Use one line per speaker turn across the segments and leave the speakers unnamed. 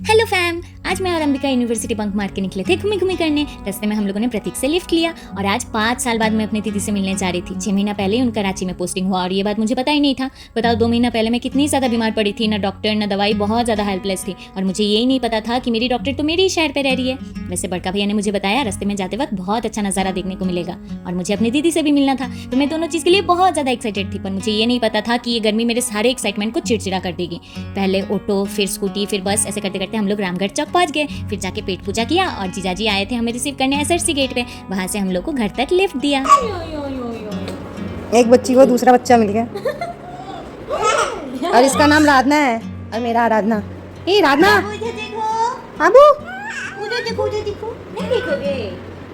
Hello fam, आज मैं और अंबिका यूनिवर्सिटी बंक मार के निकले थे घूमी घूमी करने। रास्ते में हम लोगों ने प्रतीक से लिफ्ट लिया और आज 5 साल बाद मैं अपनी दीदी से मिलने जा रही थी। 6 महीना पहले ही उनका रांची में पोस्टिंग हुआ और ये बात मुझे पता ही नहीं था। बताओ 2 महीना पहले मैं कितनी ज्यादा बीमार पड़ी थी, ना डॉक्टर ना दवाई, बहुत ज्यादा हेल्पलेस थी और मुझे यही नहीं पता था कि मेरी डॉक्टर तो मेरे ही शहर पे रह रही है। वैसे बड़का भैया ने मुझे बताया रास्ते में जाते वक्त बहुत अच्छा नजारा देखने को मिलेगा और मुझे अपनी दीदी से भी मिलना था, तो मैं दोनों चीज के लिए बहुत ज्यादा एक्साइटेड थी। पर मुझे ये नहीं पता था कि ये गर्मी मेरे सारे एक्साइटमेंट को चिड़चिड़ा कर देगी। पहले ऑटो, फिर स्कूटी, फिर बस, ऐसे करते करते हम लोग रामगढ़ चौक पहुंच गए। फिर जाके पेट पूजा किया और जीजाजी आए थे हमें रिसीव करने एसआरसी गेट पे। वहां से हम लोग को घर तक लिफ्ट दिया।
एक बच्ची को दूसरा बच्चा मिल गया और इसका नाम राधना है और मेरा आराधना। ए राधना, आबू
उधर देखो नहीं देखोगे?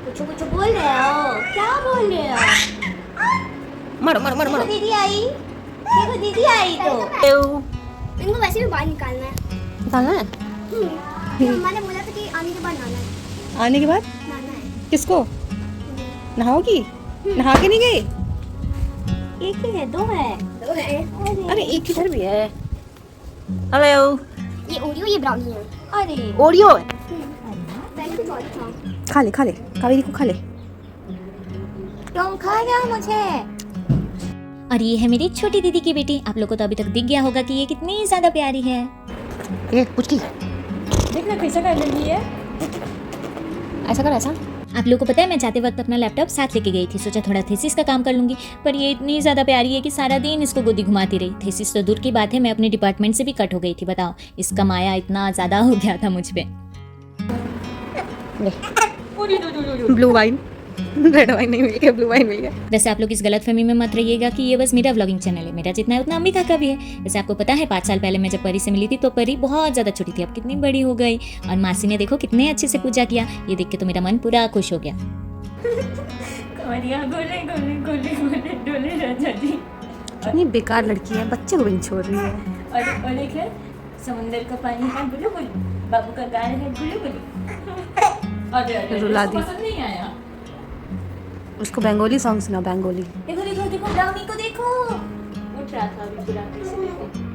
कुछ बोल रहे हो? क्या बोल रहे हो?
मारो मारो मारो मारो।
दीदी आई, देखो दीदी आई। तो
इनको वैसे भी बाहर निकालना है।
निकालना है?
मैंने बोला था कि आने के बाद नहाना है।
आने के बाद
नहाना है।
किसको नहाओगी? नहा के नहीं गई?
एक ही है, दो है।
अरे एक इधर भी है। हेलो,
ये ओरियो, ये ब्राउनी है।
अरे
ओरियो है।
पहले कुछ और था।
खा ले कावेरी को खा ले।
तुम खा जाओ मुझे। और ये है मेरी छोटी दीदी की बेटी। आप लोगों को तो अभी तक दिख गया होगा कि ये कितनी ज्यादा प्यारी है।
ए पुचकी,
देखना कैसा कर रही है।
ऐसा कर ऐसा।
आप लोगों को पता है मैं जाते वक्त अपना लैपटॉप साथ लेके गई थी। सोचा थोड़ा थीसिस का काम कर लूंगी, पर ये इतनी ज्यादा प्यारी है कि सारा दिन इसको गोदी घुमाती रही। थीसिस तो दूर की बात है, मैं अपने डिपार्टमेंट से भी कट हो गई थी। बताओ, इसका माया इतना ज्यादा हो गया था मुझ पे।
ब्लू वाइन, रेड वाइन नहीं मिल गया, ब्लू वाइन मिल गया।
वैसे आप लोग इस गलतफहमी में मत रहिएगा कि ये बस मेरा व्लॉगिंग चैनल है। मेरा जितना है उतना अंबिका का भी है। वैसे आपको पता है 5 साल पहले मैं जब परी से मिली थी तो परी बहुत ज्यादा छोटी थी, अब कितनी बड़ी हो गई। और मासी ने देखो कितने अच्छे से पूजा किया। ये देख के तो मेरा मन पूरा खुश हो गया।
कितनी बेकार लड़की है, बच्चे को भी नहीं छोड़ रही है।
और एक है समुंदर का पानी है गुलू गुलू, बाबू का गाल है गुलू गुलू। अरे
रुला दी।
पसंद नहीं आया।
उसको बंगाली सॉन्ग सुना, बंगाली।
देखो देखो देखो, ब्राउनी को देखो, उठ रहा था अभी बुलाने से। देखो,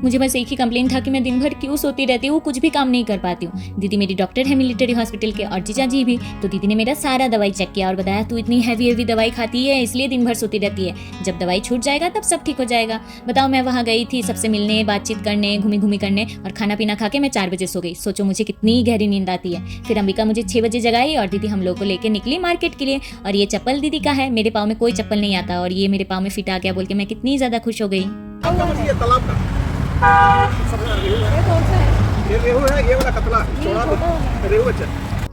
मुझे बस एक ही कंप्लेन था कि मैं दिन भर क्यों सोती रहती हूँ, कुछ भी काम नहीं कर पाती हूँ। दीदी मेरी डॉक्टर है मिलिट्री हॉस्पिटल के और जीजा जी भी। तो दीदी ने मेरा सारा दवाई चेक किया और बताया तू इतनी हैवी दवाई खाती है इसलिए दिन भर सोती रहती है, जब दवाई छूट जाएगा तब सब ठीक हो जाएगा। बताओ, मैं वहाँ गई थी सबसे मिलने, बातचीत करने, घूमी घूमी करने और खाना पीना खा के मैं 4 बजे सो गई। सोचो मुझे कितनी गहरी नींद आती है। फिर अंबिका मुझे 6 बजे जगाई और दीदी हम लोग को लेके निकली मार्केट के लिए। और ये चप्पल दीदी का है, मेरे पाँव में कोई चप्पल नहीं आता और ये मेरे पाँव में फिट आ गया बोल के मैं कितनी ज्यादा खुश हो गई।
ये रेहू है, ये वाला कतला छोड़ा तो रेहू अच्छा।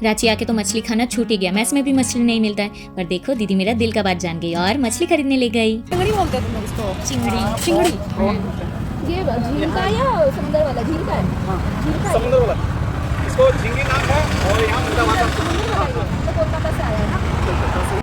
रांची आके तो मछली खाना छूट ही गया। मैस में भी मछली नहीं मिलता है, पर देखो दीदी मेरा दिल का बात जान गई और मछली खरीदने ले गई।
चिंगड़ी बोलते हैं तुम लोग उसको? चिंगड़ी।
ये झील का या समुद्र वाला? झील का है।
समुद्र वाला, इसको झींगी नाम है और यहाँ मुद्दा वाला।
तो कोलकाता से आया है ना।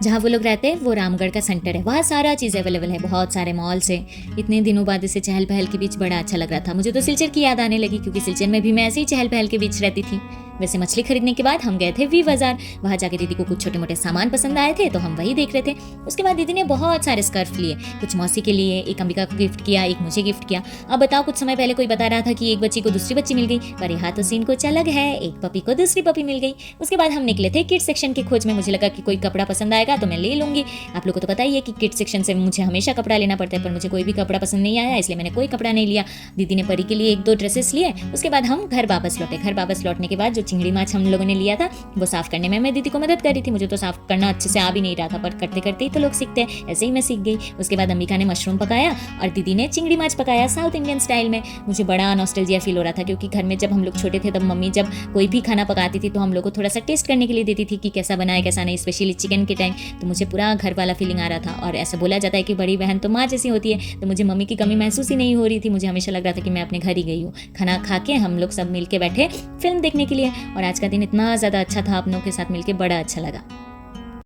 जहाँ वो लोग रहते हैं वो रामगढ़ का सेंटर है, वहाँ सारा चीज़ अवेलेबल है, बहुत सारे मॉल्स हैं। इतने दिनों बाद इसे चहल पहल के बीच बड़ा अच्छा लग रहा था। मुझे तो सिलचर की याद आने लगी क्योंकि सिलचर में भी मैं ऐसे ही चहल पहल के बीच रहती थी। वैसे मछली खरीदने के बाद हम गए थे वी बाजार। वहाँ जाके दीदी को कुछ छोटे मोटे सामान पसंद आए थे तो हम वही देख रहे थे। उसके बाद दीदी ने बहुत सारे स्कार्फ लिए, कुछ मौसी के लिए, एक अंबिका को गिफ्ट किया, एक मुझे गिफ्ट किया। अब बताओ, कुछ समय पहले कोई बता रहा था कि एक बच्ची को दूसरी बच्ची मिल गई, पर यहाँ तो सीन कुछ अलग है, एक पपी को दूसरी पपी मिल गई। उसके बाद हम निकले थे किड्स सेक्शन की खोज में। मुझे लगा कि कोई कपड़ा पसंद आएगा तो मैं ले लूंगी। आप लोगों को तो पता ही है कि किड्स सेक्शन से मुझे हमेशा कपड़ा लेना पड़ता है, पर मुझे कोई भी कपड़ा पसंद नहीं आया इसलिए मैंने कोई कपड़ा नहीं लिया। दीदी ने परी के लिए 1-2 ड्रेसेस लिए। उसके बाद हम घर वापस लौटे। घर वापस लौटने के बाद जो चिंगड़ी माछ हम लोगों ने लिया था वो साफ करने में मैं दीदी को मदद कर रही थी। मुझे तो साफ करना अच्छे से आ भी नहीं रहा था, पर करते करते ही तो लोग सीखते हैं, ऐसे ही मैं सीख गई। उसके बाद अंबिका ने मशरूम पकाया और दीदी ने चिंगड़ी माछ पकाया साउथ इंडियन स्टाइल में। मुझे बड़ा नॉस्टैल्जिया फील हो रहा था क्योंकि घर में जब हम लोग छोटे थे तब मम्मी जब कोई भी खाना पकाती थी तो हम लोग को थोड़ा सा टेस्ट करने के लिए देती थी कि कैसा बना है कैसा नहीं, स्पेशली चिकन के टाइम। तो मुझे पूरा घर वाला फीलिंग आ रहा था। और ऐसा बोला जाता है कि बड़ी बहन तो माँ जैसी होती है, तो मुझे मम्मी की कमी महसूस ही नहीं हो रही थी। मुझे हमेशा लग रहा था कि मैं अपने घर ही गई हूँ। खाना खा के हम लोग सब मिल के बैठे फिल्म देखने के लिए और आज का दिन इतना ज़्यादा अच्छा था, अपनों के साथ मिलके बड़ा अच्छा लगा।